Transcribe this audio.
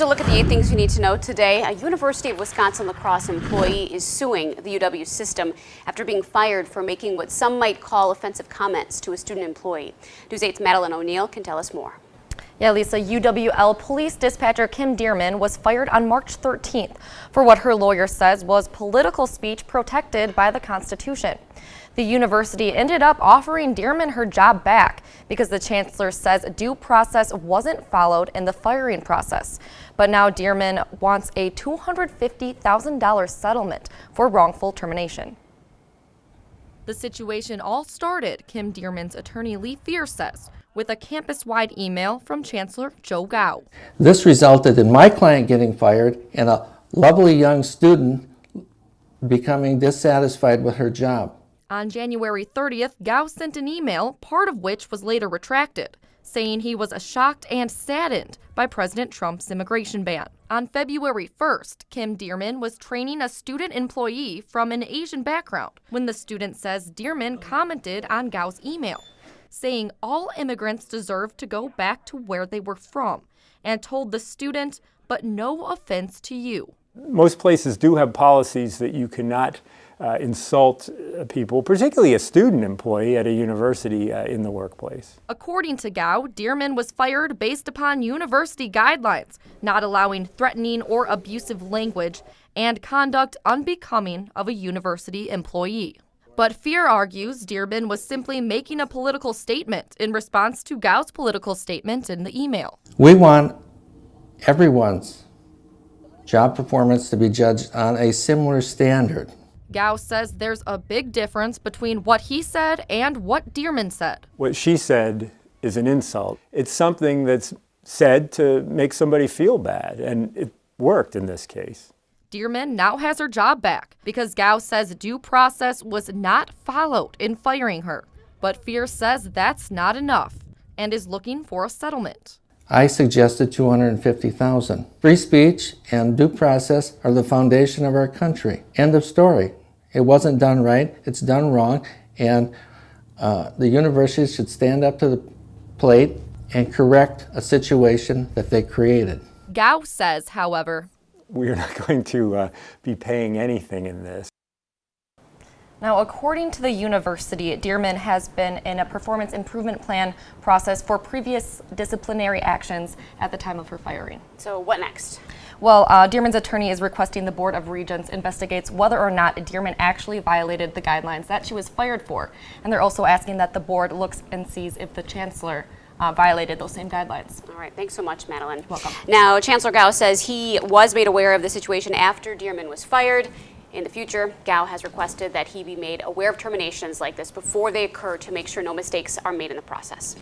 Here's a look at the 8 things you need to know today. A University of Wisconsin-La Crosse employee is suing the UW system after being fired for making what some might call offensive comments to a student employee. News 8's Madeline O'Neill can tell us more. Yeah, Lisa, UWL police dispatcher Kim Dearman was fired on March 13th for what her lawyer says was political speech protected by the Constitution. The university ended up offering Dearman her job back because the chancellor says due process wasn't followed in the firing process. But now Dearman wants a $250,000 settlement for wrongful termination. The situation all started, Kim Dearman's attorney Lee Fear says, with a campus-wide email from Chancellor Joe Gao. This resulted in my client getting fired and a lovely young student becoming dissatisfied with her job. On January 30th, Gao sent an email, part of which was later retracted, saying he was shocked and saddened by President Trump's immigration ban. On February 1st, Kim Dearman was training a student employee from an Asian background when the student says Dearman commented on Gao's email, saying all immigrants deserve to go back to where they were from, and told the student, "But no offense to you." Most places do have policies that you cannot insult people, particularly a student employee at a university in the workplace. According to Gao, Dearman was fired based upon university guidelines, not allowing threatening or abusive language and conduct unbecoming of a university employee. But Fear argues Dearman was simply making a political statement in response to Gao's political statement in the email. We want everyone's job performance to be judged on a similar standard. Gao says there's a big difference between what he said and what Dearman said. What she said is an insult. It's something that's said to make somebody feel bad, and it worked in this case. Dearman now has her job back because Gao says due process was not followed in firing her. But Fear says that's not enough and is looking for a settlement. I suggested $250,000. Free speech and due process are the foundation of our country. End of story. It wasn't done right, it's done wrong, and the universities should stand up to the plate and correct a situation that they created. Gao says, however, we are not going to be paying anything in this. now, according to the university, Dearman has been in a performance improvement plan process for previous disciplinary actions at the time of her firing. So what next? Well, Dearman's attorney is requesting the Board of Regents investigates whether or not Dearman actually violated the guidelines that she was fired for. And they're also asking that the board looks and sees if the chancellor violated those same guidelines. All right, thanks so much, Madeline. Welcome. Now, Chancellor Gao says he was made aware of the situation after Dearman was fired. In the future, Gao has requested that he be made aware of terminations like this before they occur to make sure no mistakes are made in the process.